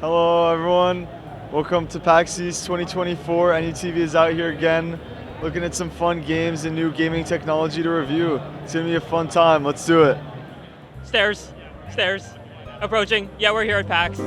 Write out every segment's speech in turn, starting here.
Hello everyone, welcome to PAX East 2024. NUTV is out here again, looking at some fun games and new gaming technology to review. It's gonna be a fun time, let's do it. Stairs, approaching. Yeah, we're here at PAX.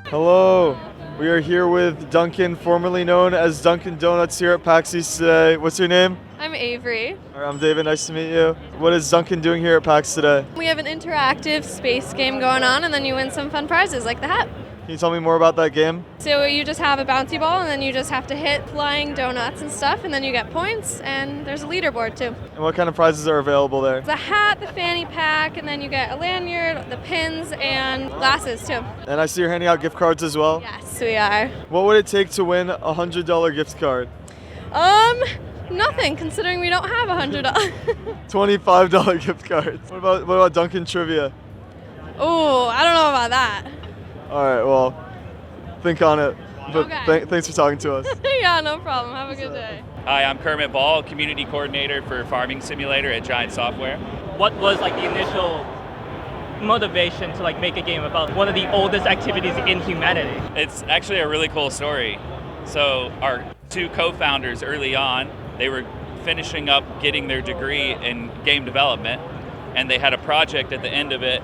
Hello, we are here with Duncan, formerly known as Dunkin' Donuts here at PAX East today. What's your name? I'm Avery. All right, I'm David, nice to meet you. What is Duncan doing here at PAX today? We have an interactive space game going on, and then you win some fun prizes like the hat. Can you tell me more about that game? So you just have a bouncy ball, and then you just have to hit flying donuts and stuff, and then you get points, and there's a leaderboard too. And what kind of prizes are available there? The hat, the fanny pack, and then you get a lanyard, the pins, and glasses too. And I see you're handing out gift cards as well? Yes, we are. What would it take to win a $100 gift card? Nothing, considering we don't have $100. $25 gift cards. What about Dunkin' Trivia? Oh, I don't know about that. All right, well, think on it. But Okay. thanks for talking to us. Yeah, no problem. Have a good day. Hi, I'm Kermit Ball, Community Coordinator for Farming Simulator at Giant Software. What was like the initial motivation to like make a game about one of the oldest activities in humanity? It's actually a really cool story. So our two co-founders early on, they were finishing up getting their degree in game development, and they had a project at the end of it,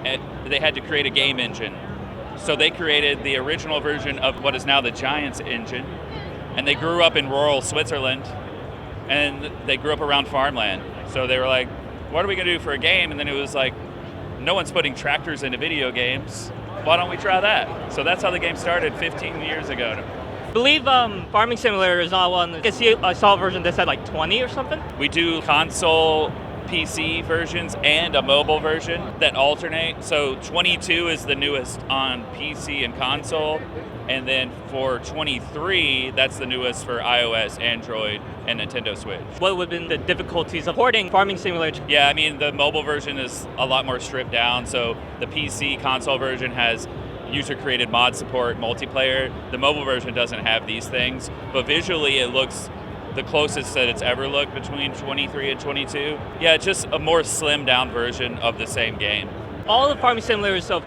and they had to create a game engine. So they created the original version of what is now the Giants engine, and they grew up in rural Switzerland, and they grew up around farmland. So they were like, what are we gonna do for a game? And then it was like, no one's putting tractors into video games. Why don't we try that? So that's how the game started 15 years ago. I believe Farming Simulator is not one. I saw a version that said like 20 or something. We do console, PC versions and a mobile version that alternate. So 22 is the newest on PC and console, and then for 23, that's the newest for iOS, Android, and Nintendo Switch. What would have been the difficulties of porting Farming Simulator? Yeah, I mean, the mobile version is a lot more stripped down. So the PC console version has user-created mod support, multiplayer. The mobile version doesn't have these things, but visually it looks the closest that it's ever looked between 23 and 22. Yeah, it's just a more slimmed down version of the same game. All the Farming Simulators so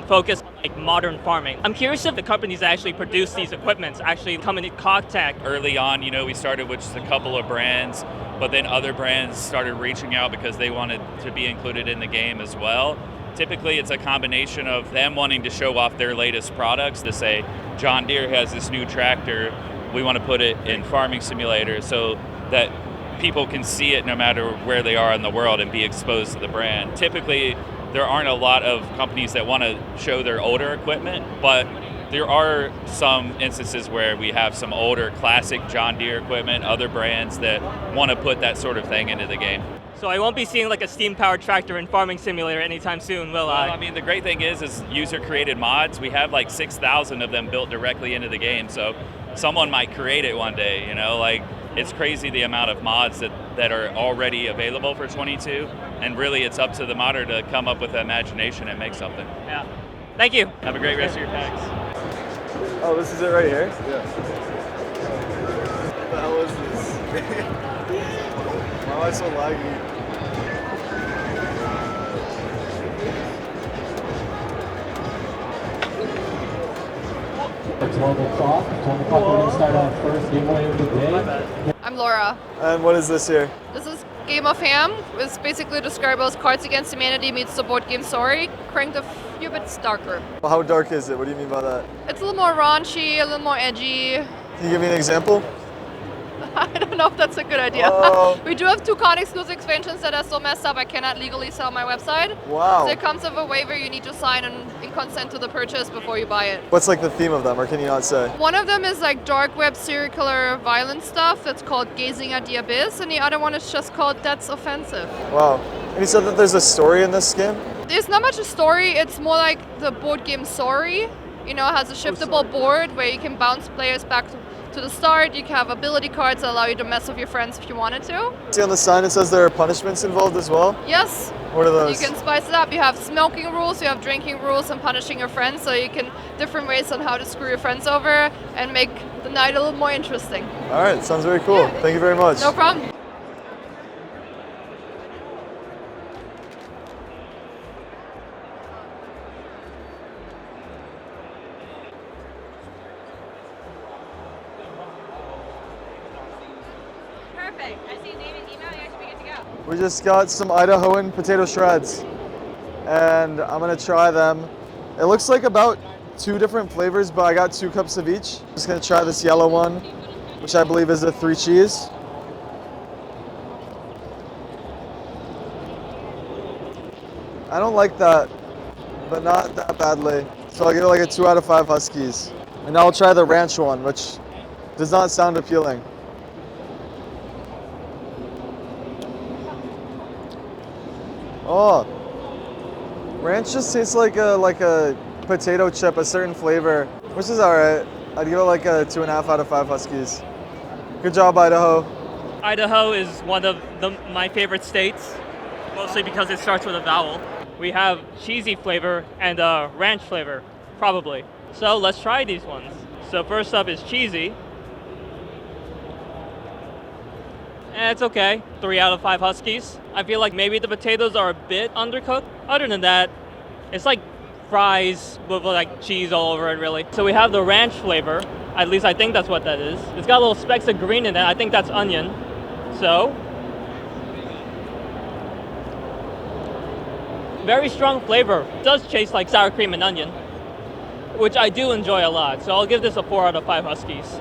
focus on like modern farming. I'm curious if the companies that actually produce these equipments actually come into contact. Early on, we started with just a couple of brands, but then other brands started reaching out because they wanted to be included in the game as well. Typically, it's a combination of them wanting to show off their latest products, to say, John Deere has this new tractor, we want to put it in Farming Simulator so that people can see it no matter where they are in the world and be exposed to the brand. Typically, there aren't a lot of companies that want to show their older equipment, but there are some instances where we have some older classic John Deere equipment, other brands that want to put that sort of thing into the game. So I won't be seeing like a steam-powered tractor in Farming Simulator anytime soon, will I? Well, I mean, the great thing is user-created mods. We have like 6,000 of them built directly into the game, so someone might create it one day, it's crazy the amount of mods that are already available for 22, and really it's up to the modder to come up with the imagination and make something. Yeah. Thank you. Have a great rest of your PAX. Oh, this is it right here? Yeah. What the hell is this? Why am I so laggy? It's 12 o'clock. 12 o'clock, we're going to start our first giveaway of the day. I'm Laura. And what is this here? This is Game of Ham. It's basically described as Cards Against Humanity meets the board game story, cranked a few bits darker. Well, how dark is it? What do you mean by that? It's a little more raunchy, a little more edgy. Can you give me an example? I don't know if that's a good idea. Oh. We do have 2 con exclusive expansions that are still messed up. I cannot legally sell on my website. Wow. So it comes with a waiver you need to sign in consent to the purchase before you buy it. What's like the theme of them, or can you not say? One of them is like dark web serial killer violence stuff. That's called Gazing at the Abyss, and the other one is just called That's Offensive. Wow. And you said that there's a story in this game? There's not much a story. It's more like the board game Sorry. You know, it has a shiftable board where you can bounce players back to the start. You can have ability cards that allow you to mess with your friends if you wanted to. See on the sign it says there are punishments involved as well? Yes. What are those? You can spice it up. You have smoking rules, you have drinking rules, and punishing your friends. So you can different ways on how to screw your friends over and make the night a little more interesting. All right, sounds very cool. Thank you very much. No problem. Perfect. I see name and email. You guys should be good to go. We just got some Idahoan potato shreds, and I'm gonna try them. It looks like about 2 different flavors, but I got 2 cups of each. Just gonna try this yellow one, which I believe is a 3 cheese. I don't like that, but not that badly. So I'll give it like a 2 out of 5 Huskies. And now I'll try the ranch one, which does not sound appealing. Oh, ranch just tastes like a potato chip, a certain flavor, which is all right. I'd give it like a 2.5 out of 5 Huskies. Good job, Idaho. Idaho is one of my favorite states, mostly because it starts with a vowel. We have cheesy flavor and ranch flavor, probably. So let's try these ones. So first up is cheesy. It's okay. 3 out of 5 Huskies. I feel like maybe the potatoes are a bit undercooked. Other than that, it's like fries with like cheese all over it, really. So we have the ranch flavor. At least I think that's what that is. It's got little specks of green in it. I think that's onion. So, very strong flavor. It does taste like sour cream and onion, which I do enjoy a lot. So I'll give this a 4 out of 5 Huskies.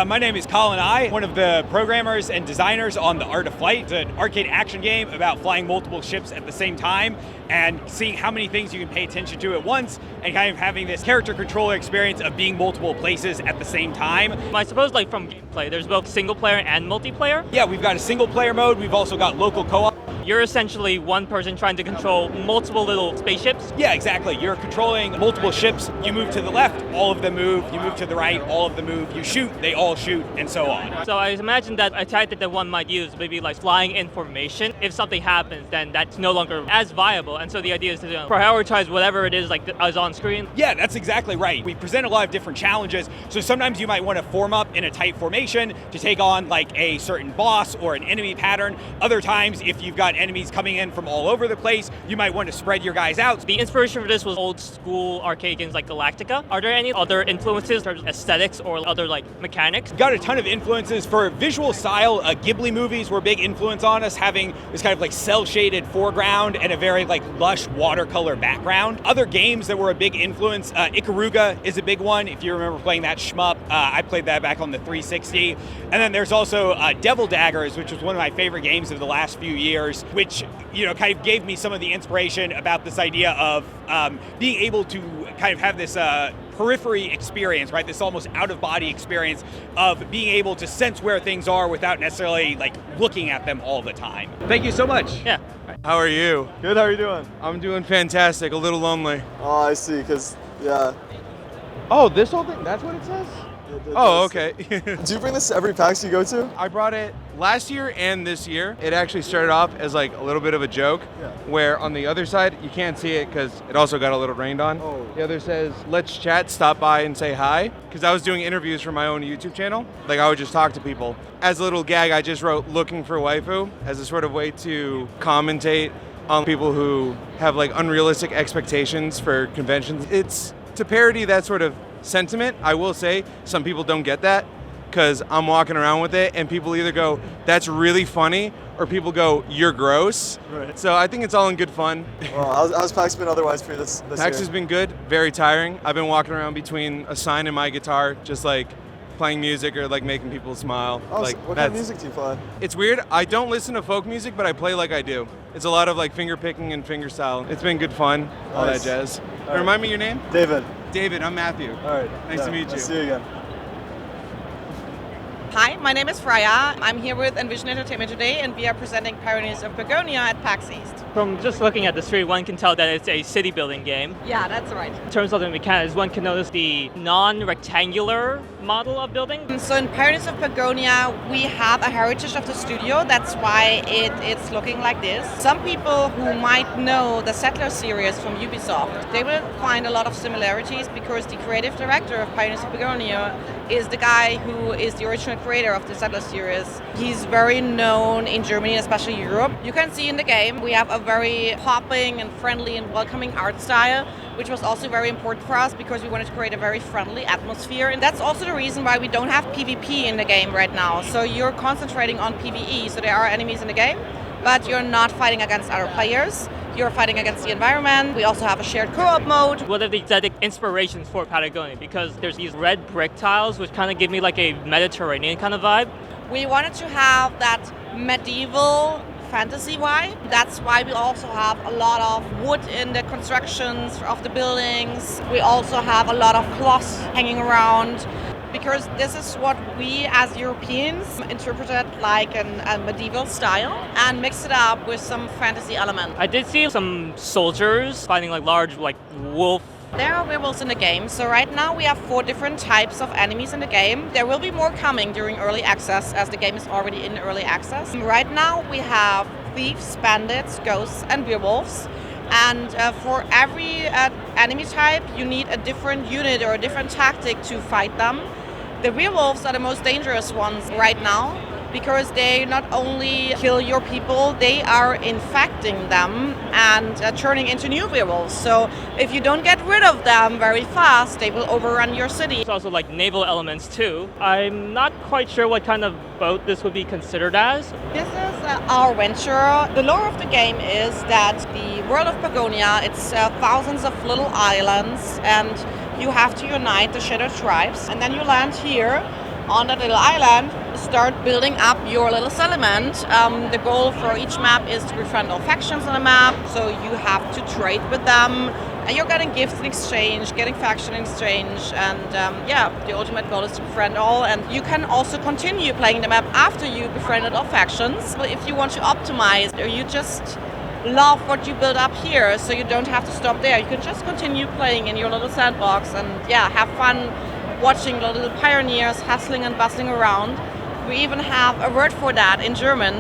My name is Colin I, one of the programmers and designers on The Art of Flight. It's an arcade action game about flying multiple ships at the same time and seeing how many things you can pay attention to at once and kind of having this character controller experience of being multiple places at the same time. I suppose like from gameplay, there's both single player and multiplayer. Yeah, we've got a single player mode. We've also got local co-op. You're essentially one person trying to control multiple little spaceships. Yeah, exactly. You're controlling multiple ships. You move to the left, all of them move. You move to the right, all of them move. You shoot, they all shoot, and so on. So I imagine that a tactic that one might use maybe like flying in formation. If something happens, then that's no longer as viable. And so the idea is to prioritize whatever it is like is on screen. Yeah, that's exactly right. We present a lot of different challenges. So sometimes you might want to form up in a tight formation to take on like a certain boss or an enemy pattern. Other times, if you've got enemies coming in from all over the place, you might want to spread your guys out. The inspiration for this was old school arcade games like Galactica. Are there any other influences in terms of aesthetics or other like mechanics? Got a ton of influences for visual style. Ghibli movies were a big influence on us, having this kind of like cel-shaded foreground and a very like lush watercolor background. Other games that were a big influence, Ikaruga is a big one. If you remember playing that shmup, I played that back on the 360. And then there's also Devil Daggers, which was one of my favorite games of the last few years, which kind of gave me some of the inspiration about this idea of being able to kind of have this periphery experience, right? This almost out-of-body experience of being able to sense where things are without necessarily like looking at them all the time. Thank you so much. Yeah. How are you? Good, how are you doing? I'm doing fantastic, a little lonely. Oh, I see, because, yeah. Oh, this whole thing, that's what it says? Oh, okay. Do you bring this to every PAX you go to? I brought it last year and this year. It actually started off as like a little bit of a joke, where on the other side, you can't see it because it also got a little rained on. Oh. The other says, let's chat, stop by and say hi. Because I was doing interviews for my own YouTube channel. Like I would just talk to people. As a little gag, I just wrote looking for waifu as a sort of way to commentate on people who have like unrealistic expectations for conventions. It's to parody that sort of sentiment. I will say some people don't get that because I'm walking around with it and people either go, that's really funny, or people go, you're gross. Right. So I think it's all in good fun. Well, how's PAX been otherwise for you this PAX year? has been good, very tiring. I've been walking around between a sign and my guitar, just like playing music or like making people smile. Oh, like so what kind of music do you play? It's weird. I don't listen to folk music, but I play like I do. It's a lot of like finger picking and finger style. It's been good fun. All that Nice. jazz. All right. Remind me your name? David. David. I'm Matthew. All right. Nice to meet you. I'll see you again. Hi, my name is Freya. I'm here with Envision Entertainment today, and we are presenting Pioneers of Begonia at PAX East. From just looking at the street, one can tell that it's a city building game. Yeah, that's right. In terms of the mechanics, one can notice the non-rectangular model of building. So in Pioneers of Begonia, we have a heritage of the studio. That's why it's looking like this. Some people who might know the Settler series from Ubisoft, they will find a lot of similarities because the creative director of Pioneers of Begonia is the guy who is the original creator of the Settler series. He's very known in Germany, especially Europe. You can see in the game we have a very popping and friendly and welcoming art style, which was also very important for us because we wanted to create a very friendly atmosphere. And that's also the reason why we don't have PvP in the game right now. So you're concentrating on PvE, so there are enemies in the game, but you're not fighting against other players. You're fighting against the environment. We also have a shared co-op mode. What are the aesthetic inspirations for Patagonia? Because there's these red brick tiles, which kind of give me like a Mediterranean kind of vibe. We wanted to have that medieval fantasy vibe. That's why we also have a lot of wood in the constructions of the buildings. We also have a lot of cloths hanging around, because this is what we as Europeans interpreted like a medieval style and mix it up with some fantasy element. I did see some soldiers fighting like large like wolf. There are werewolves in the game, so right now we have 4 different types of enemies in the game. There will be more coming during early access, as the game is already in early access. Right now we have thieves, bandits, ghosts and werewolves. And for every enemy type you need a different unit or a different tactic to fight them. The werewolves are the most dangerous ones right now because they not only kill your people, they are infecting them and turning into new werewolves. So if you don't get rid of them very fast, they will overrun your city. There's also like naval elements too. I'm not quite sure what kind of boat this would be considered as. This is our venture. The lore of the game is that the world of Begonia, it's thousands of little islands, and you have to unite the Shadow Tribes, and then you land here on that little island, start building up your little settlement. The goal for each map is to befriend all factions on the map, so you have to trade with them, and you're getting gifts in exchange, getting faction in exchange, and the ultimate goal is to befriend all. And you can also continue playing the map after you befriended all factions. But if you want to optimize, or you just love what you build up here, so you don't have to stop there. You can just continue playing in your little sandbox and have fun watching the little pioneers hustling and bustling around. We even have a word for that in German,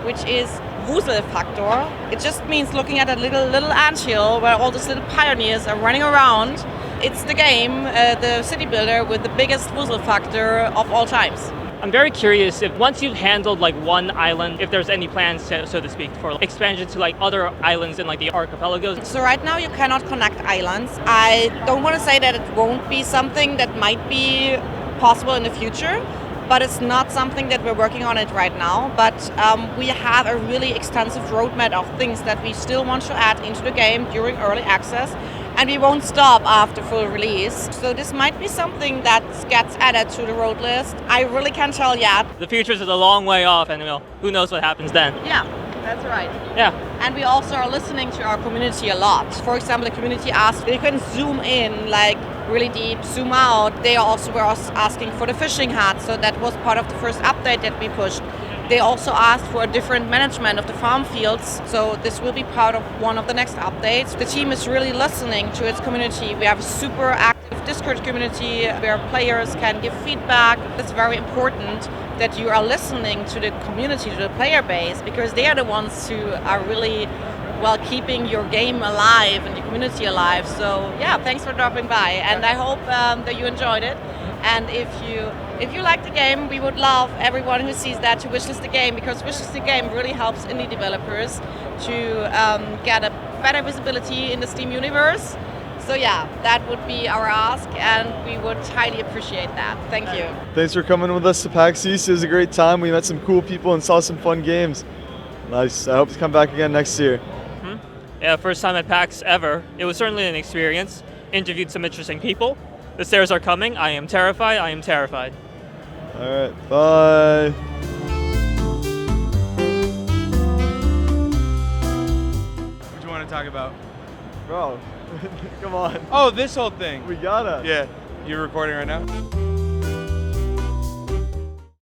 which is Wuselfaktor. It just means looking at a little anthill where all these little pioneers are running around. It's the game, the city builder with the biggest Wuselfaktor of all times. I'm very curious if once you've handled like one island, if there's any plans, so to speak, for expansion to like other islands in like the archipelagos. So right now you cannot connect islands. I don't want to say that it won't be something that might be possible in the future, but it's not something that we're working on it right now. But we have a really extensive roadmap of things that we still want to add into the game during early access. And we won't stop after full release. So this might be something that gets added to the road list. I really can't tell yet. The future is a long way off, and who knows what happens then. Yeah, that's right. Yeah. And we also are listening to our community a lot. For example, the community asked if you can zoom in, like really deep, zoom out. They also were asking for the fishing hut, so that was part of the first update that we pushed. They also asked for a different management of the farm fields, so this will be part of one of the next updates. The team is really listening to its community. We have a super active Discord community where players can give feedback. It's very important that you are listening to the community, to the player base, because they are the ones who are really keeping your game alive and the community alive. So thanks for dropping by, and I hope that you enjoyed it. And if you like the game, we would love everyone who sees that to wishlist the game, because wishlist the game really helps indie developers to get a better visibility in the Steam universe. So that would be our ask, and we would highly appreciate that. Thank you. Thanks for coming with us to PAX East. It was a great time. We met some cool people and saw some fun games. Nice. I hope to come back again next year. Yeah, first time at PAX ever. It was certainly an experience. Interviewed some interesting people. The stairs are coming. I am terrified. All right, bye. What do you want to talk about? Bro, come on. Oh, this whole thing. We gotta. Yeah. You're recording right now?